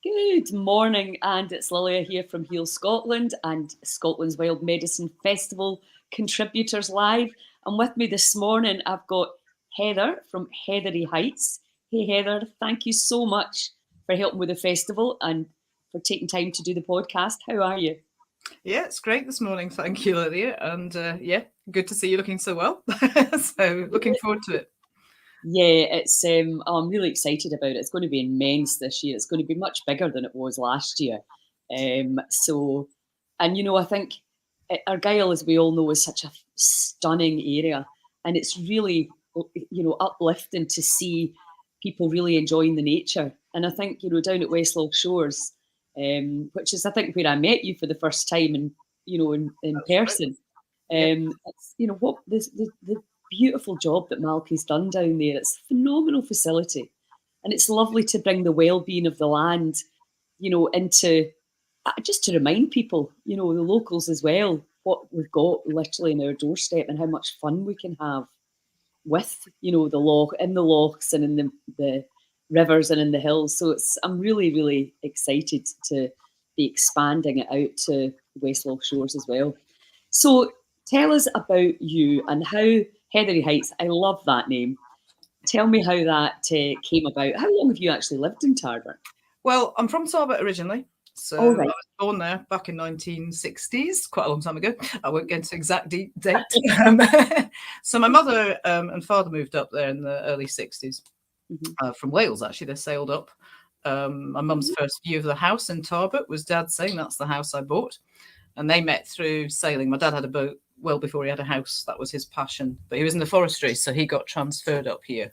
Good morning, and it's Lilia here from Heal Scotland and Scotland's Wild Medicine Festival Contributors Live. And with me this morning, I've got Heather from Heathery Heights. Hey, Heather, thank you so much for helping with the festival and for taking time to do the podcast. How are you? Yeah, it's great this morning. Thank you, Lydia. And good to see you looking so well. So looking forward to it. Yeah, it's I'm really excited about it. It's going to be immense this year. It's going to be much bigger than it was last year. I think Argyll, as we all know, is such a stunning area, and it's really uplifting to see people really enjoying the nature. And I think down at Westlock Shores, which is I think where I met you for the first time, and in person. Right. It's, what the beautiful job that Malky's done down there. It's a phenomenal facility, and it's lovely to bring the well-being of the land, into just to remind people, the locals as well, what we've got literally in our doorstep and how much fun we can have with, the lochs and in the rivers and in the hills. So I'm really, really excited to be expanding it out to Westlock Shores as well. So tell us about you and how Heathery Heights, I love that name. Tell me how that came about. How long have you actually lived in Tarbert? Well, I'm from Tarbert originally. So Oh, right. I was born there back in 1960s, quite a long time ago. I won't get into exact date. So my mother and father moved up there in the early 60s from Wales, actually. They sailed up. My mum's first view of the house in Tarbert was Dad saying, "That's the house I bought." And they met through sailing. My dad had a boat well before he had a house. That was his passion. But he was in the forestry, so he got transferred up here.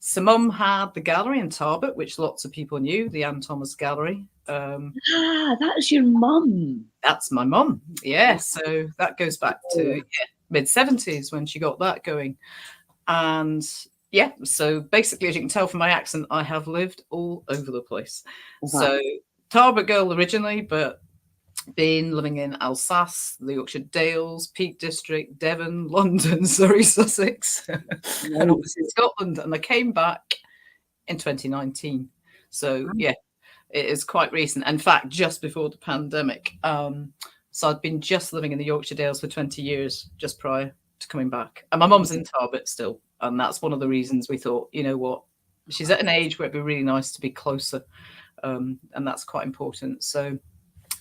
So Mum had the gallery in Tarbert, which lots of people knew, the Anne Thomas Gallery. That's your mum. That's my mum. Yeah. So that goes back to mid-70s when she got that going. And yeah, so basically, as you can tell from my accent, I have lived all over the place. So Tarbert girl originally, but been living in Alsace, the Yorkshire Dales, Peak District, Devon, London, Surrey, Sussex, and obviously Scotland. And I came back in 2019. So yeah, it is quite recent. In fact, just before the pandemic. So I'd been just living in the Yorkshire Dales for 20 years, just prior to coming back. And my mum's in Tarbert still. And that's one of the reasons we thought, you know what, she's at an age where it'd be really nice to be closer. And that's quite important. So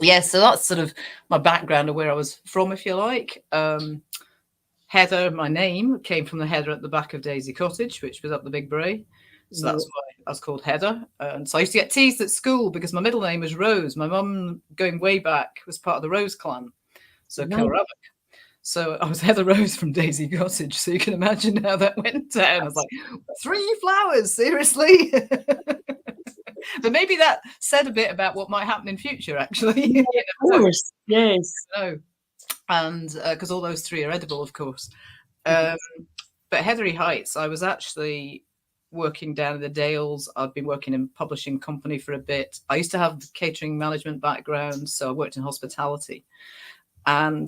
yeah, so that's sort of my background of where I was from, if you like. Heather, my name, came from the heather at the back of Daisy Cottage, which was up the Big Bray. So that's why I was called Heather. And so I used to get teased at school because my middle name was Rose. My mum, going way back, was part of the Rose clan. So Kilravik. So I was Heather Rose from Daisy Cottage. So you can imagine how that went down. I was like, 3 flowers, seriously? But maybe that said a bit about what might happen in future, actually. Yeah, of course, yes. No. And because all those 3 are edible, of course. But Heathery Heights, I was actually working down in the Dales. I'd been working in publishing company for a bit. I used to have catering management background, so I worked in hospitality. And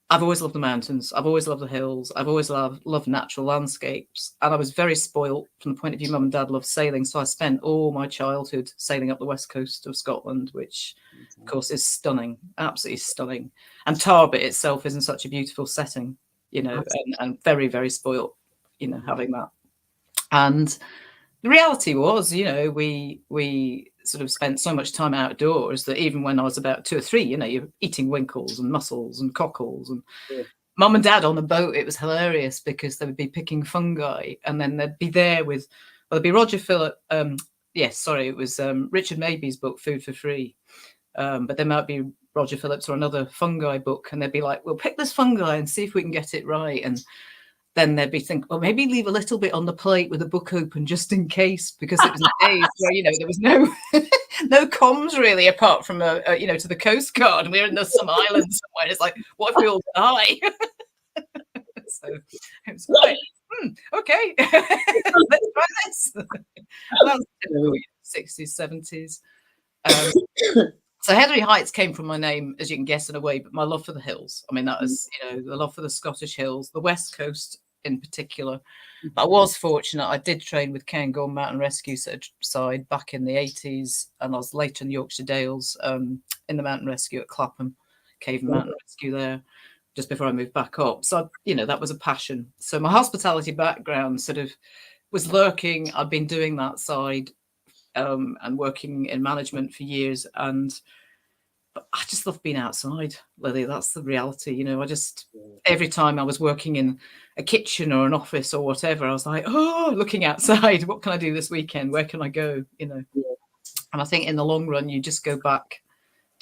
I've always loved the mountains. I've always loved the hills. I've always loved natural landscapes. And I was very spoilt from the point of view Mum and Dad loved sailing. So I spent all my childhood sailing up the west coast of Scotland, which, of course, is stunning, absolutely stunning. And Tarbert itself is in such a beautiful setting, and very, very spoilt, having that. And the reality was, we sort of spent so much time outdoors that even when I was about 2 or 3, you're eating winkles and mussels and cockles. And Mum and Dad on the boat, it was hilarious because they would be picking fungi, and then they'd be there with, there'd be Roger Phillip. It was Richard Maybe's book, Food for Free. But there might be Roger Phillips or another fungi book, and they'd be like, "We'll pick this fungi and see if we can get it right." And then they'd be thinking, well, maybe leave a little bit on the plate with the book open just in case, because it was the days where, there was no comms really, apart from, to the Coast Guard. And we were in some island somewhere. And it's like, what if we all die? So it was quite, okay, let's try this. That was typical, 60s, 70s. So Heathery Heights came from my name, as you can guess, in a way, but my love for the hills. I mean, that was, the love for the Scottish hills, the West Coast, in particular. But I was fortunate. I did train with Cairngorm Mountain Rescue side back in the 80s, and I was later in the Yorkshire Dales in the mountain rescue at Clapham, Cave Mountain Rescue there, just before I moved back up. So, that was a passion. So my hospitality background sort of was lurking. I'd been doing that side and working in management for years, but I just love being outside, Lily. That's the reality. I just, every time I was working in a kitchen or an office or whatever, I was like, oh, looking outside. What can I do this weekend? Where can I go? And I think in the long run, you just go back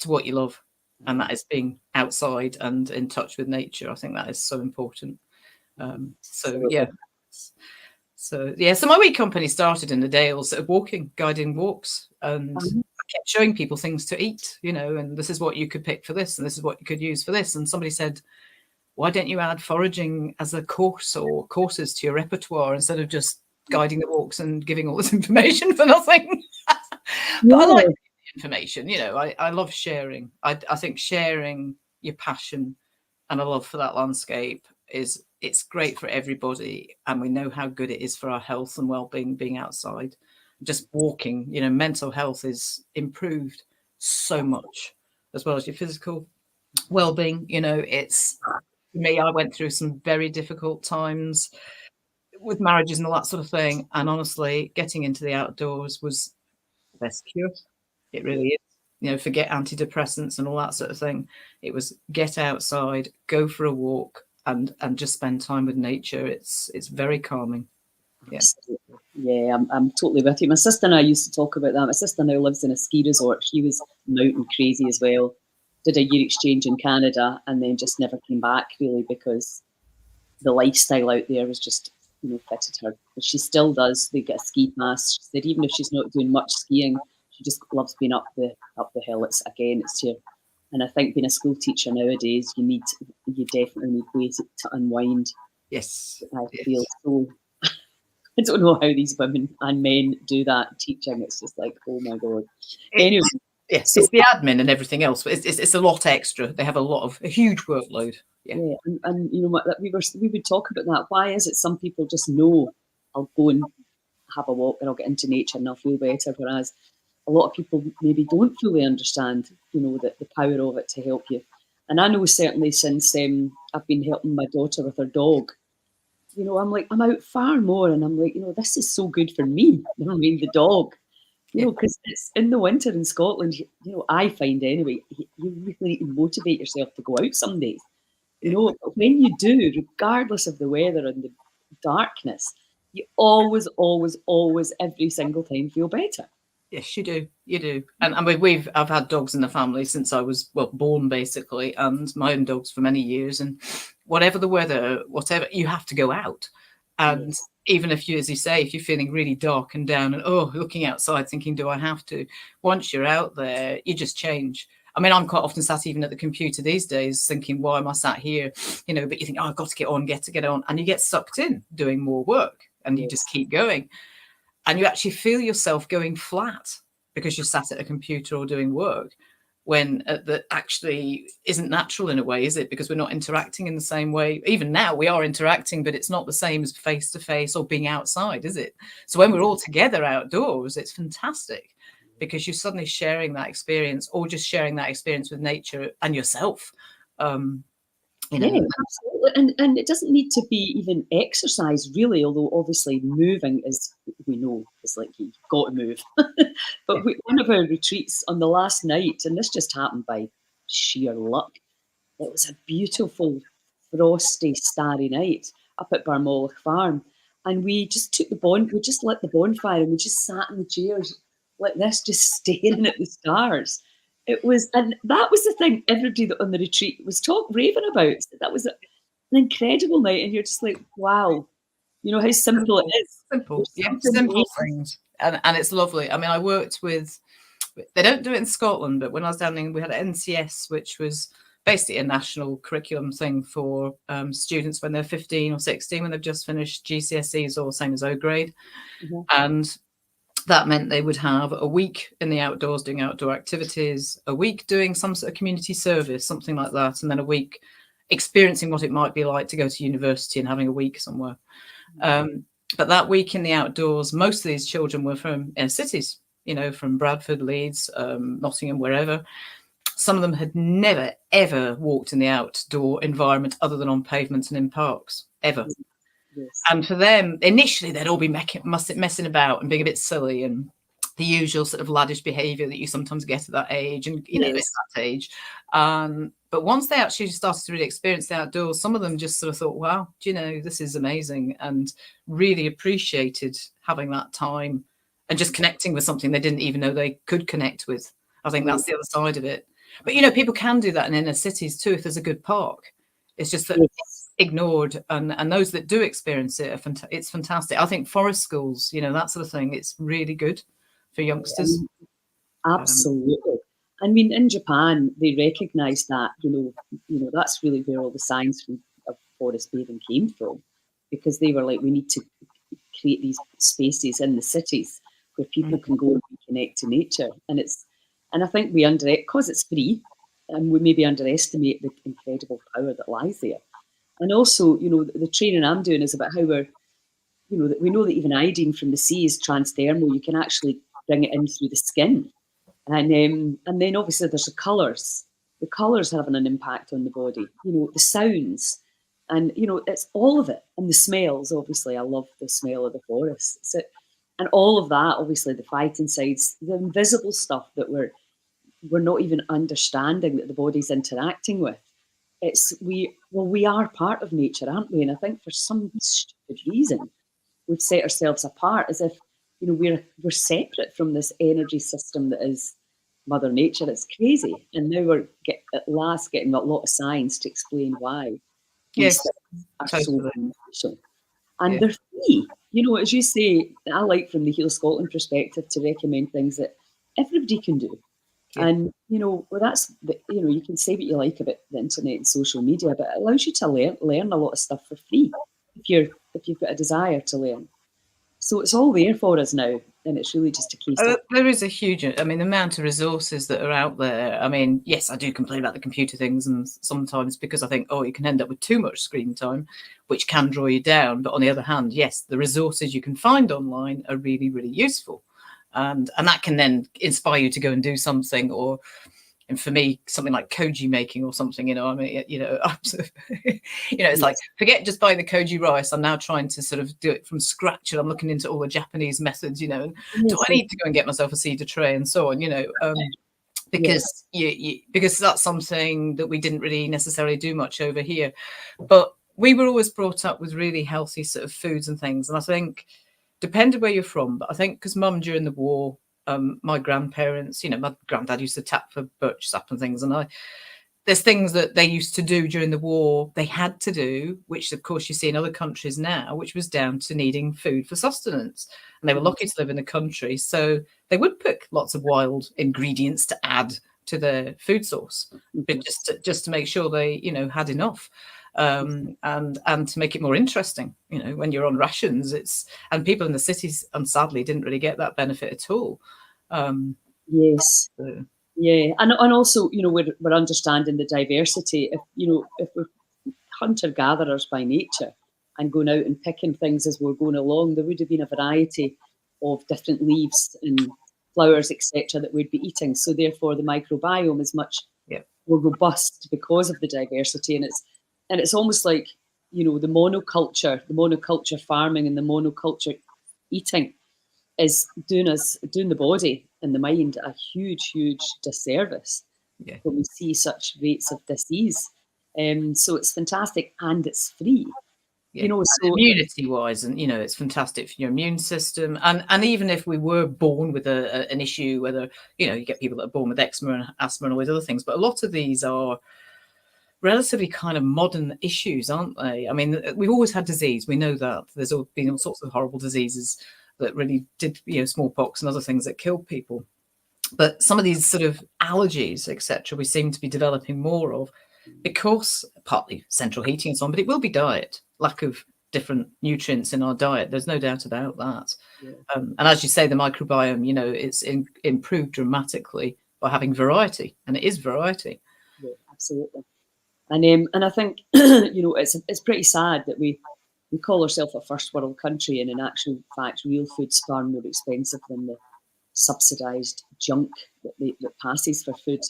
to what you love. And that is being outside and in touch with nature. I think that is so important. So my wee company started in the Dales, guiding walks, and I kept showing people things to eat, and this is what you could pick for this, and this is what you could use for this. And somebody said, why don't you add foraging as a course or courses to your repertoire instead of just guiding the walks and giving all this information for nothing? But I like the information, I love sharing. I think sharing your passion and a love for that landscape it's great for everybody, and we know how good it is for our health and well-being being outside. Just walking, mental health is improved so much, as well as your physical well-being. It's, for me, I went through some very difficult times with marriages and all that sort of thing, and honestly, getting into the outdoors was the best cure. It really is. Forget antidepressants and all that sort of thing. It was get outside, go for a walk, and just spend time with nature. It's very calming. Yeah, I'm totally with you. My sister and I used to talk about that. My sister now lives in a ski resort. She was mountain crazy as well. Did a year exchange in Canada and then just never came back, really, because the lifestyle out there was just, fitted her. But she still does. They get a ski pass. She said even if she's not doing much skiing, she just loves being up the hill. It's here. And I think being a school teacher nowadays, you definitely need ways to unwind. Yes. I feel so. I don't know how these women and men do that teaching. It's just like, oh my God. Anyway. Yes, it's the admin and everything else, but it's a lot extra. They have a huge workload. Yeah, and we would talk about that. Why is it some people just know I'll go and have a walk and I'll get into nature and I'll feel better, whereas a lot of people maybe don't fully understand, the power of it to help you. And I know certainly since I've been helping my daughter with her dog, I'm like, I'm out far more, and I'm like, this is so good for me. The dog. Because it's in the winter in Scotland, I find anyway, you really need to motivate yourself to go out some days. When you do, regardless of the weather and the darkness, you always, always, always, every single time feel better. Yes, you do. You do. And I mean, I've had dogs in the family since I was born, basically, and my own dogs for many years. And whatever the weather, whatever, you have to go out. And even if you, as you say, if you're feeling really dark and down and looking outside thinking, do I have to? Once you're out there, you just change. I mean, I'm quite often sat even at the computer these days thinking, why am I sat here? But you think, I've got to get on, get on. And you get sucked in doing more work and you just keep going. And you actually feel yourself going flat because you're sat at a computer or doing work, when that actually isn't natural in a way, is it? Because we're not interacting in the same way. Even now we are interacting, but it's not the same as face to face or being outside, is it? So when we're all together outdoors, it's fantastic because you're suddenly sharing that experience, or just sharing that experience with nature and yourself. Yeah, absolutely. And it doesn't need to be even exercise, really, although obviously moving is, we know, it's like you've got to move. But one of our retreats on the last night, and this just happened by sheer luck, it was a beautiful, frosty, starry night up at Barmolach Farm. And we just lit the bonfire and we just sat in the chairs like this, just staring at the stars. And that was the thing everybody on the retreat was raving about. That was an incredible night, and you're just like, wow, how simple it is. Simple things, and it's lovely. I mean, I worked with. They don't do it in Scotland, but when I was down there, we had NCS, which was basically a national curriculum thing for students when they're 15 or 16, when they've just finished GCSEs or same as O grade, and that meant they would have a week in the outdoors doing outdoor activities, a week doing some sort of community service, something like that, and then a week experiencing what it might be like to go to university and having a week somewhere. But that week in the outdoors, most of these children were from inner cities, you know, from Bradford, Leeds, Nottingham, wherever. Some of them had never, ever walked in the outdoor environment other than on pavements and in parks, ever. Yes. And for them, initially, they'd all be messing about and being a bit silly and the usual sort of laddish behaviour that you sometimes get at that age, and you know, at that age. But once they actually started to really experience the outdoors, some of them just sort of thought, wow, do you know, this is amazing, and really appreciated having that time and just connecting with something they didn't even know they could connect with. I think that's the other side of it. But, you know, people can do that in inner cities too if there's a good park. It's just that it's ignored, and those that do experience it, it's fantastic. I think forest schools, you know, that sort of thing, it's really good for youngsters. Absolutely. I mean, in Japan, they recognise that, you know, that's really where all the science of forest bathing came from, because they were like, we need to create these spaces in the cities where people can go and reconnect to nature. And I think because it's free, and we maybe underestimate the incredible power that lies there. And also, you know, the training I'm doing is about how we know that even iodine from the sea is transdermal. You can actually bring it in through the skin. And then obviously there's the colours. The colours having an impact on the body. You know, the sounds, and you know, it's all of it. And the smells. Obviously, I love the smell of the forest. And all of that. Obviously, the phytoncides, the invisible stuff that we're not even understanding that the body's interacting with. We are part of nature, aren't we? And I think for some stupid reason, we've set ourselves apart as if, you know, we're separate from this energy system that is Mother Nature. It's crazy. And now we're at last getting a lot of science to explain why these things are so beneficial. And they're free. You know, as you say, I like from the Heal Scotland perspective to recommend things that everybody can do. And, you know, you know, you can say what you like about the internet and social media, but it allows you to learn a lot of stuff for free if you've got a desire to learn. So it's all there for us now, and it's really just a case of... There is a huge, I mean, the amount of resources that are out there. I mean, yes, I do complain about the computer things, and sometimes because I think, oh, you can end up with too much screen time, which can draw you down. But on the other hand, yes, the resources you can find online are really, really useful. And that can then inspire you to go and do something, and for me, something like koji making or something, you know, I mean, you know, it's like, forget just buying the koji rice. I'm now trying to sort of do it from scratch, and I'm looking into all the Japanese methods, you know, and do I need to go and get myself a cedar tray and so on, you know, because because that's something that we didn't really necessarily do much over here. But we were always brought up with really healthy sort of foods and things. And I think, depending where you're from, but I think because Mum during the war, my grandparents, you know, my granddad used to tap for birch sap and things, and there's things that they used to do during the war, they had to do, which of course you see in other countries now, which was down to needing food for sustenance. And they were lucky to live in the country, so they would pick lots of wild ingredients to add to their food source, but just to make sure they, you know, had enough. And to make it more interesting, you know, when you're on rations, and people in the cities, and sadly, didn't really get that benefit at all. Yes. Yeah, and also, you know, we're understanding the diversity. If we're hunter-gatherers by nature and going out and picking things as we're going along, there would have been a variety of different leaves and flowers, etc., that we'd be eating. So therefore, the microbiome is much more robust because of the diversity, and it's almost like, you know, the monoculture farming and the monoculture eating is doing the body and the mind a huge, huge disservice when we see such rates of disease. So it's fantastic, and it's free. You know, so immunity-wise, and you know, it's fantastic for your immune system. And even if we were born with an issue, whether, you know, you get people that are born with eczema and asthma and all these other things, but a lot of these are relatively kind of modern issues, aren't they? I mean, we've always had disease. We know that there's been all sorts of horrible diseases that really did, you know, smallpox and other things that killed people. But some of these sort of allergies, etc., we seem to be developing more of, because partly central heating and so on, but it will be diet, lack of different nutrients in our diet. There's no doubt about that. And as you say, the microbiome, you know, it's improved dramatically by having variety, and it is variety. Yeah, absolutely. And I think it's pretty sad that we call ourselves a first world country, and in actual fact, real food's far more expensive than the subsidised junk that passes for food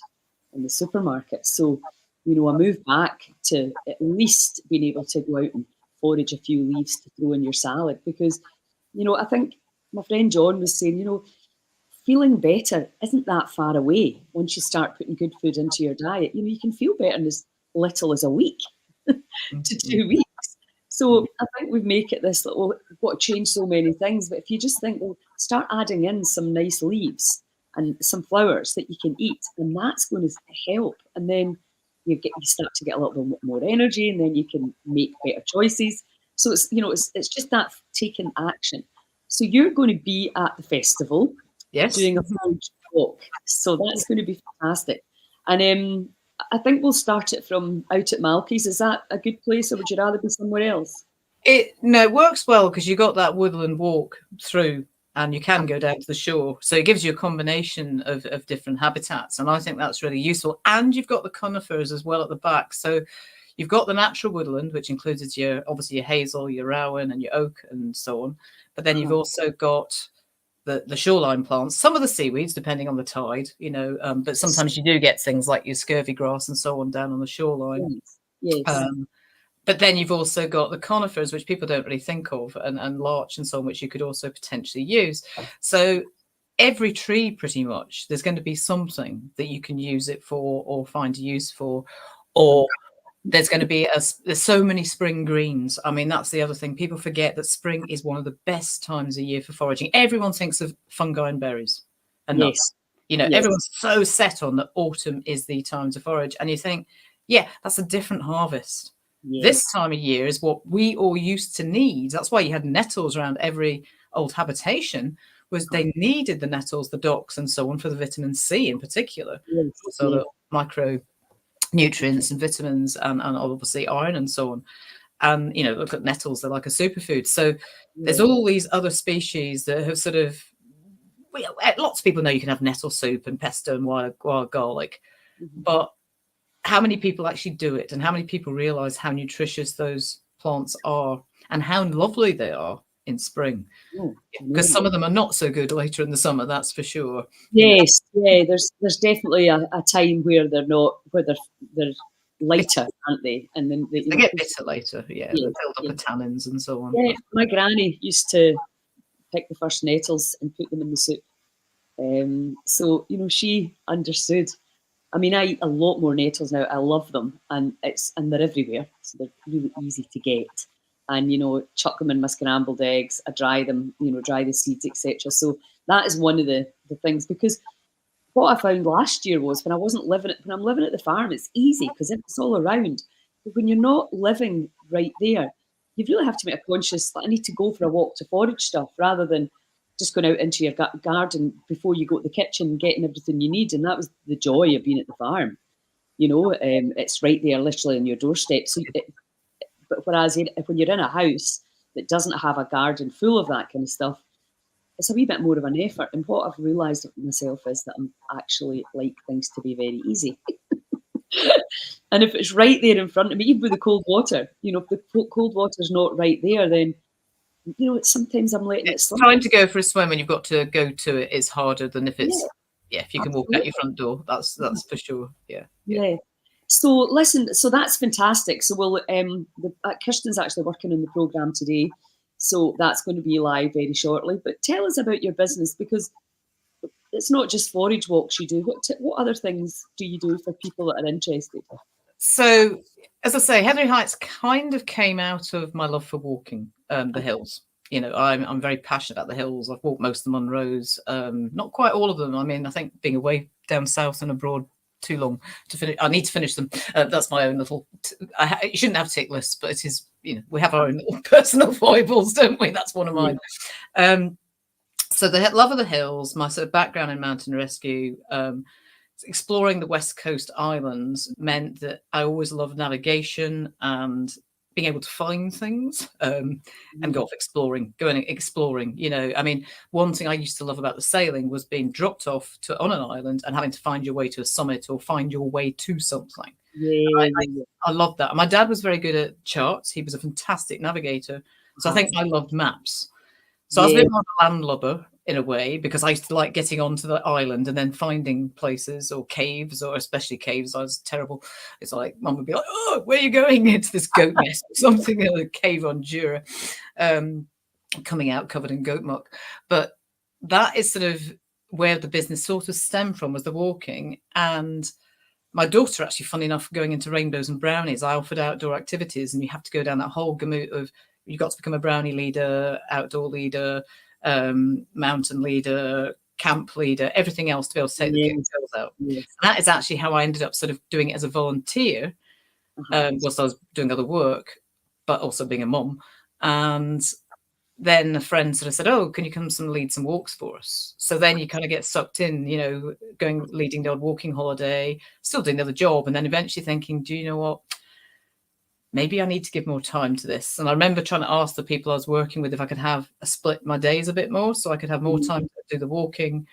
in the supermarket. So, a move back to at least being able to go out and forage a few leaves to throw in your salad, because, I think my friend John was saying, feeling better isn't that far away once you start putting good food into your diet. You can feel better in as little as a week to 2 weeks. So I think we make it this, we've got to change so many things. But if you just think, well, start adding in some nice leaves and some flowers that you can eat, and that's going to help. And then you start to get a little bit more energy, and then you can make better choices. So it's just that taking action. So you're going to be at the festival, Yes, doing a full walk. So that's going to be fantastic. And I think we'll start it from out at Malky's. Is that a good place, or would you rather be somewhere else? it works well because you got that woodland walk through, and you can go down to the shore. So it gives you a combination of different habitats, and I think that's really useful. And you've got the conifers as well at the back. So you've got the natural woodland, which includes obviously your hazel, your rowan, and your oak, and so on. But then you've also got the shoreline plants, some of the seaweeds, depending on the tide, but sometimes you do get things like your scurvy grass and so on down on the shoreline. Yes. But then you've also got the conifers, which people don't really think of, and larch and so on, which you could also potentially use. So every tree, pretty much, there's going to be something that you can use it for or find a use for, or there's going to be there's so many spring greens. I mean, that's the other thing. People forget that spring is one of the best times of year for foraging. Everyone thinks of fungi and berries and nuts. Everyone's so set on that autumn is the time to forage. And you think, yeah, that's a different harvest. Yes. This time of year is what we all used to need. That's why you had nettles around every old habitation, was they needed the nettles, the docks and so on for the vitamin C in particular. So the micro nutrients and vitamins and obviously iron and so on. And look at nettles, they're like a superfood. So there's all these other species that have sort of, lots of people know you can have nettle soup and pesto and wild garlic, but how many people actually do it, and how many people realize how nutritious those plants are and how lovely they are in spring? Because some of them are not so good later in the summer, that's for sure. Yes, there's definitely a time where they're not, where they're lighter, aren't they? And then they get bitter later. They build up with tannins and so on. Yeah, my granny used to pick the first nettles and put them in the soup. So she understood. I mean, I eat a lot more nettles now. I love them, and they're everywhere, so they're really easy to get. And chuck them in my scrambled eggs. I dry them, dry the seeds, etc. So that is one of the things, because what I found last year was when I'm living at the farm, it's easy because it's all around. But when you're not living right there, you really have to make a conscious, I need to go for a walk to forage stuff, rather than just going out into your garden before you go to the kitchen and getting everything you need. And that was the joy of being at the farm. It's right there, literally on your doorstep. So, but whereas when you're in a house that doesn't have a garden full of that kind of stuff, it's a wee bit more of an effort. And what I've realised myself is that I'm actually like things to be very easy. And if it's right there in front of me, even with the cold water, if the cold water's not right there, then sometimes I'm letting it slip. Trying to go for a swim when you've got to go to it is harder than if it's if you can walk out your front door. That's for sure. Yeah. So listen, so that's fantastic. So we'll Kirsten's actually working on the programme today, so that's going to be live very shortly. But tell us about your business, because it's not just forage walks you do. What other things do you do for people that are interested? So, as I say, Heathery Heights kind of came out of my love for walking the hills. I'm very passionate about the hills. I've walked most of the Munros, not quite all of them. I mean, I think being away down south and abroad too long to finish. I need to finish them. That's my own little. You shouldn't have tick lists, but it is. We have our own little personal foibles, don't we? That's one of mine. So the love of the hills, my sort of background in mountain rescue, exploring the West Coast islands meant that I always loved navigation and being able to find things and go off exploring. I mean, one thing I used to love about the sailing was being dropped off on an island and having to find your way to a summit or find your way to something. Yeah, yeah, yeah. I loved that. My dad was very good at charts. He was a fantastic navigator. So I Uh-huh. think I loved maps. So I was a Yeah, bit more of a landlubber in a way, because I used to like getting onto the island and then finding places or caves, or especially caves. I was terrible. It's like mum would be like, "Oh, where are you going?" Into this goat nest or something in a cave on Jura, coming out covered in goat muck. But that is sort of where the business sort of stemmed from, was the walking. And my daughter, actually, funny enough, going into rainbows and brownies, I offered outdoor activities, and you have to go down that whole gamut of, you got to become a brownie leader, outdoor leader, mountain leader, camp leader, everything else to be able to take the yes, girls out. yes. And that is actually how I ended up sort of doing it as a volunteer, Uh-huh. whilst I was doing other work, but also being a mum. And then a friend sort of said, "Oh, can you come lead some walks for us?" So then you kind of get sucked in, going, leading the odd walking holiday, still doing the other job, and then eventually thinking, do you know what? Maybe I need to give more time to this. And I remember trying to ask the people I was working with if I could have split my days a bit more, so I could have more time to do the walking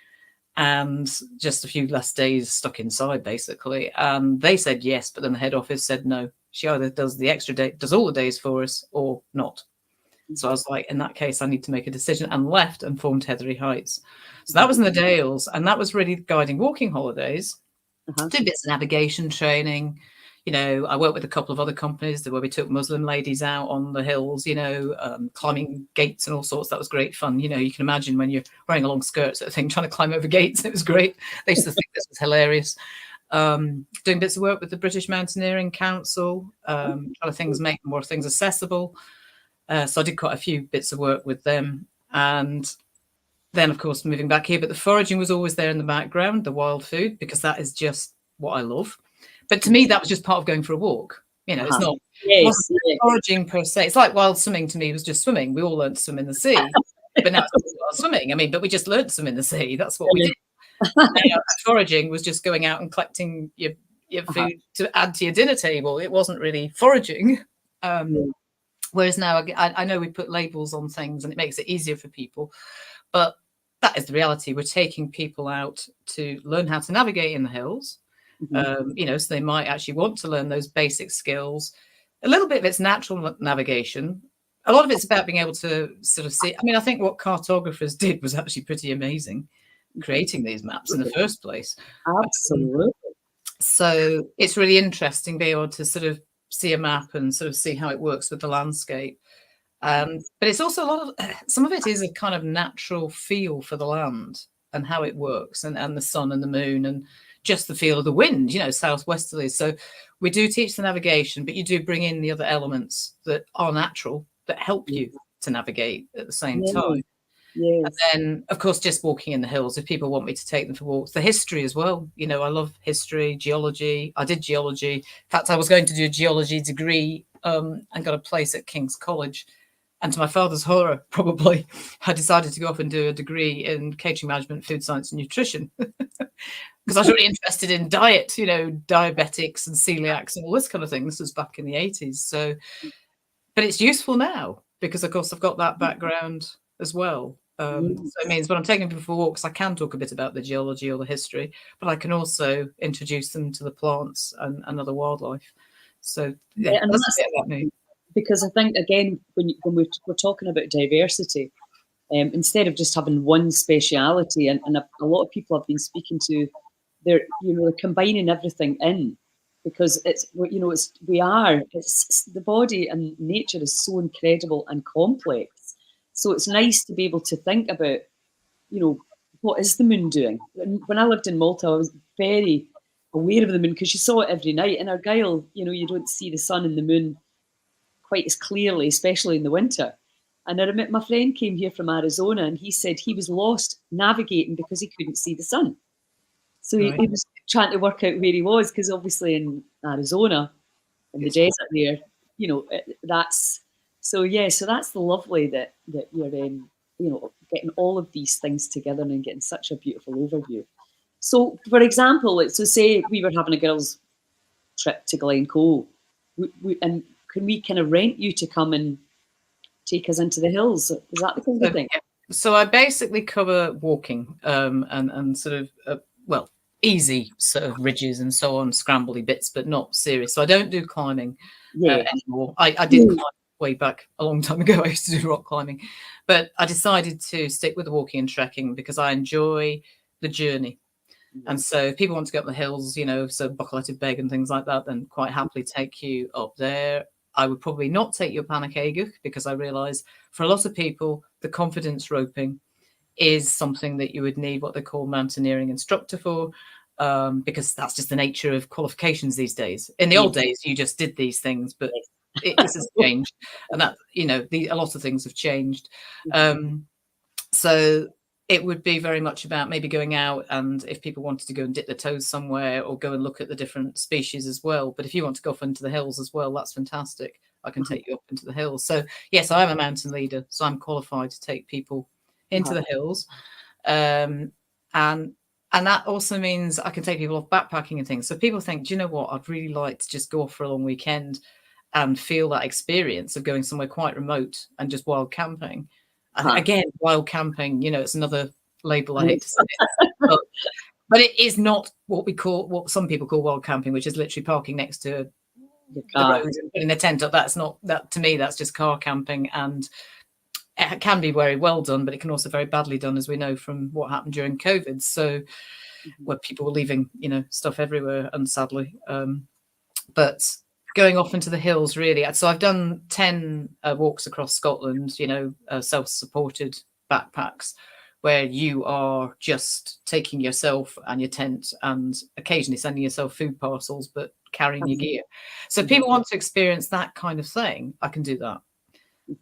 and just a few less days stuck inside, basically. And they said yes, but then the head office said no. She either does the extra day, does all the days for us, or not. So I was like, in that case, I need to make a decision, and left and formed Heathery Heights. So that was in the Dales, and that was really guiding walking holidays, Uh-huh. do bits of navigation training. I worked with a couple of other companies where we took Muslim ladies out on the hills, climbing gates and all sorts. That was great fun. You can imagine when you're wearing a long skirt sort of thing, trying to climb over gates. It was great. They used to think this was hilarious. Doing bits of work with the British Mountaineering Council, trying to make more things accessible. So I did quite a few bits of work with them. And then, of course, moving back here. But the foraging was always there in the background, the wild food, because that is just what I love. But to me, that was just part of going for a walk. It's not, it Yes, wasn't yes. foraging per se. It's like wild swimming to me was just swimming. We all learned to swim in the sea. But now it's wild swimming. I mean, but we just learned to swim in the sea. That's what we did. Foraging was just going out and collecting your food to add to your dinner table. It wasn't really foraging. Whereas now, I know we put labels on things and it makes it easier for people, but that is the reality. We're taking people out to learn how to navigate in the hills, so they might actually want to learn those basic skills. A little bit of it's natural navigation. A lot of it's about being able to sort of see. I mean, I think what cartographers did was actually pretty amazing, creating these maps in the first place. Absolutely. So it's really interesting being able to sort of see a map and sort of see how it works with the landscape. But it's also some of it is a kind of natural feel for the land and how it works, and the sun and the moon and just the feel of the wind, southwesterly. So we do teach the navigation, but you do bring in the other elements that are natural that help you to navigate at the same time. Yes. And then, of course, just walking in the hills, if people want me to take them for walks. The history as well. I love history, geology. I did geology. In fact, I was going to do a geology degree and got a place at King's College. And to my father's horror, probably, I decided to go off and do a degree in catering management, food science and nutrition. Because I was really interested in diet, diabetics and celiacs and all this kind of thing. This was back in the 80s. So, but it's useful now because, of course, I've got that background as well. So it means when I'm taking people for walks, I can talk a bit about the geology or the history, but I can also introduce them to the plants and other wildlife. So yeah, and that's a bit about me. Because I think, again, when we're talking about diversity, instead of just having one speciality, and a lot of people I've been speaking to, they're combining everything in, because it's the body and nature is so incredible and complex. So it's nice to be able to think about, what is the moon doing? When I lived in Malta, I was very aware of the moon because you saw it every night. In Argyll, you don't see the sun and the moon quite as clearly, especially in the winter. And I remember my friend came here from Arizona, and he said he was lost navigating because he couldn't see the sun. So he was trying to work out where he was, because obviously in Arizona, in the desert there, that's so. Yeah, so that's the lovely that you're getting all of these things together and getting such a beautiful overview. So, for example, so say we were having a girls' trip to Glencoe, and can we kind of rent you to come and take us into the hills? Is that the kind of thing? So I basically cover walking and sort of, easy sort of ridges and so on, scrambly bits, but not serious. So I don't do climbing anymore. I did climb way back a long time ago. I used to do rock climbing, but I decided to stick with the walking and trekking because I enjoy the journey. And so if people want to go up the hills, so Buckleted Beg and things like that, then quite happily take you up there. I would probably not take you up Anachagach because I realise for a lot of people, the confidence roping is something that you would need what they call mountaineering instructor for, because that's just the nature of qualifications these days. In the old days, you just did these things, but this has changed, and that a lot of things have changed. So it would be very much about maybe going out, and if people wanted to go and dip their toes somewhere or go and look at the different species as well. But if you want to go off into the hills as well, that's fantastic. I can take you up into the hills. So yes, I am a mountain leader, so I'm qualified to take people into the hills, and that also means I can take people off backpacking and things. So people think, do you know what? I'd really like to just go off for a long weekend and feel that experience of going somewhere quite remote and just wild camping. Again, wild camping, it's another label I hate to say, but it is not what some people call wild camping, which is literally parking next to the road and putting a tent up. That's not that to me. That's just car camping, and it can be very well done, but it can also be very badly done, as we know from what happened during COVID. So, where people were leaving, stuff everywhere, unsadly. But going off into the hills, really. So I've done 10 walks across Scotland, self-supported backpacks, where you are just taking yourself and your tent and occasionally sending yourself food parcels, but carrying your gear. So if people want to experience that kind of thing, I can do that.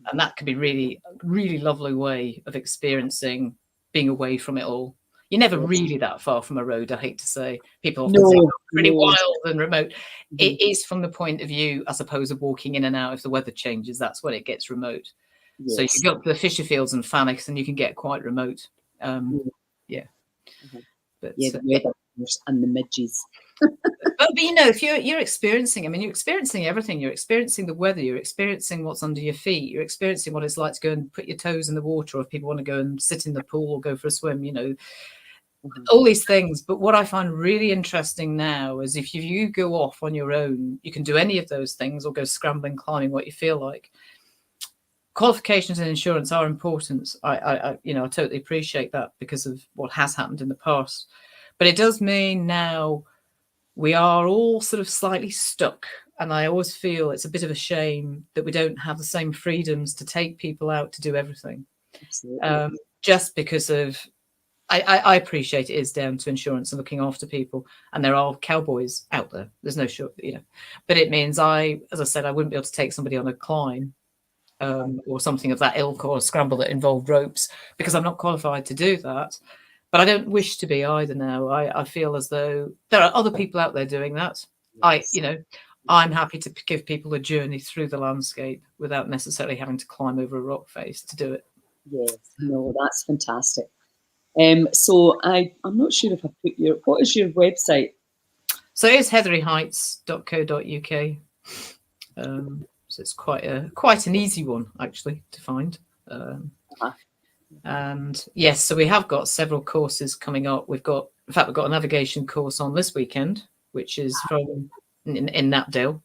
And that could be really, really lovely way of experiencing being away from it all. You're never really that far from a road, I hate to say. People often say pretty wild and remote. It is from the point of view, I suppose, of walking in and out. If the weather changes, that's when it gets remote. So you can go up to the Fisher Fields and Fannicks and you can get quite remote. But the weather and the midges. But if you're experiencing, you're experiencing everything. You're experiencing the weather. You're experiencing what's under your feet. You're experiencing what it's like to go and put your toes in the water, or if people want to go and sit in the pool or go for a swim, all these things. But what I find really interesting now is if you go off on your own, you can do any of those things or go scrambling, climbing, what you feel like. Qualifications and insurance are important. I totally appreciate that because of what has happened in the past. But it does mean now we are all sort of slightly stuck. And I always feel it's a bit of a shame that we don't have the same freedoms to take people out to do everything. Just because of, I appreciate it is down to insurance and looking after people. And there are cowboys out there. There's no short, but it means as I said, I wouldn't be able to take somebody on a climb or something of that ilk, or a scramble that involved ropes, because I'm not qualified to do that. But I don't wish to be either now. I feel as though there are other people out there doing that. I'm happy to give people a journey through the landscape without necessarily having to climb over a rock face to do it. Yes, no, that's fantastic. So I'm not sure if I put what is your website? So it's heatheryheights.co.uk. So it's quite an easy one actually to find. And yes, so we have got several courses coming up. In fact, we've got a navigation course on this weekend, which is from in Knapdale.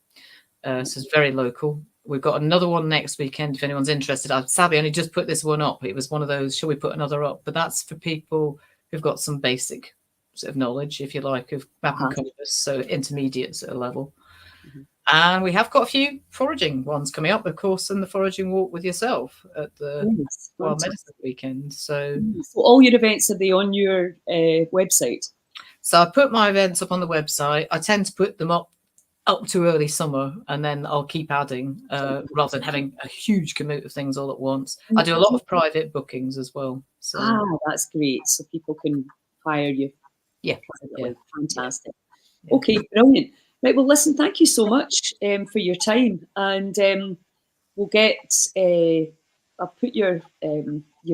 So it's very local. We've got another one next weekend if anyone's interested. I've sadly only just put this one up. It was one of those, shall we put another up? But that's for people who've got some basic sort of knowledge, if you like, of map and compass, so intermediate sort of level. And we have got a few foraging ones coming up, of course, and the foraging walk with yourself at the Wild Medicine weekend. So all your events, are they on your website? So I put my events up on the website. I tend to put them up to early summer, and then I'll keep adding rather than having a huge commute of things all at once. I do a lot of private bookings as well. So that's great. So people can hire you. Yeah. Fantastic. Yeah. Okay, brilliant. Right, well, listen, thank you so much for your time, and we'll get. I'll put your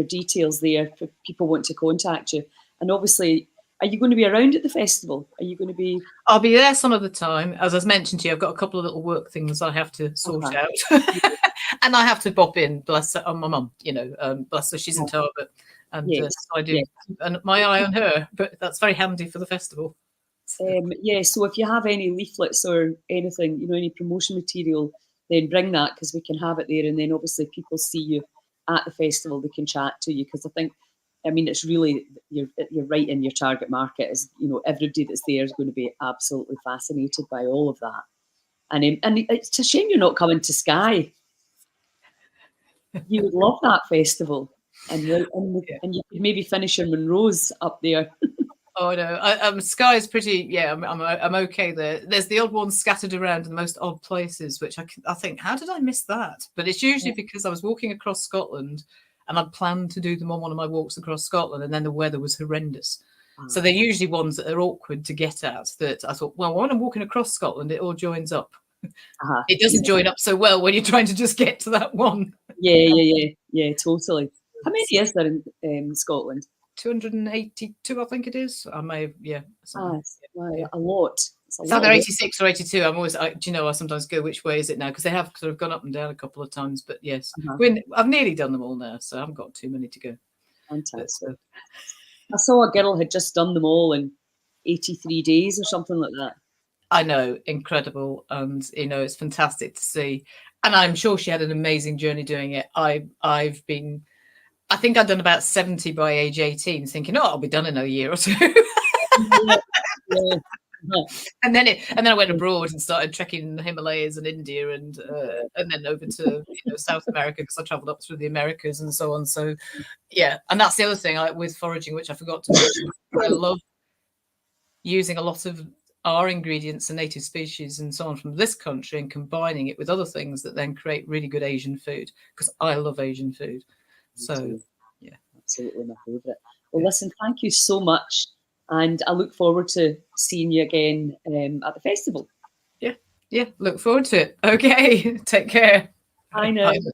details there for people want to contact you. And obviously, are you going to be around at the festival? Are you going to be? I'll be there some of the time. As I mentioned to you, I've got a couple of little work things I have to sort out, and I have to bop in. Bless her, my mum. Bless her, she's in Tarbert, and so I do, and my eye on her. But that's very handy for the festival. Yeah, so if you have any leaflets or anything, any promotion material, then bring that because we can have it there. And then obviously people see you at the festival, they can chat to you because I mean, it's really you're right in your target market. Is everybody that's there is going to be absolutely fascinated by all of that. And it's a shame you're not coming to Skye. You would love that festival, and you could maybe finish your Monroe's up there. Oh no, Skye is pretty. Yeah, I'm okay there. There's the odd ones scattered around in the most odd places, which I think, how did I miss that? But it's usually because I was walking across Scotland, and I'd planned to do them on one of my walks across Scotland, and then the weather was horrendous. So they're usually ones that are awkward to get at. That I thought, well, when I'm walking across Scotland, it all joins up. It doesn't join up so well when you're trying to just get to that one. Yeah, totally. How many is there in Scotland? 282, I think it is. I may have, a lot. It's either 86 or 82. I'm always, do you know, I sometimes go, which way is it now? Because they have sort of gone up and down a couple of times. But yes, I've nearly done them all now, so I haven't got too many to go. Fantastic. I saw a girl had just done them all in 83 days or something like that. I know, incredible. And, it's fantastic to see. And I'm sure she had an amazing journey doing it. I think I'd done about 70 by age 18, thinking, I'll be done in a year or two. And then I went abroad and started trekking in the Himalayas and India and then over to South America because I travelled up through the Americas and so on. So yeah, and that's the other thing with foraging, which I forgot to mention. I love using a lot of our ingredients and native species and so on from this country and combining it with other things that then create really good Asian food because I love Asian food. So yeah, absolutely my favourite. Well, listen, thank you so much. And I look forward to seeing you again at the festival. Yeah, look forward to it. Okay, take care. Bye now. Bye.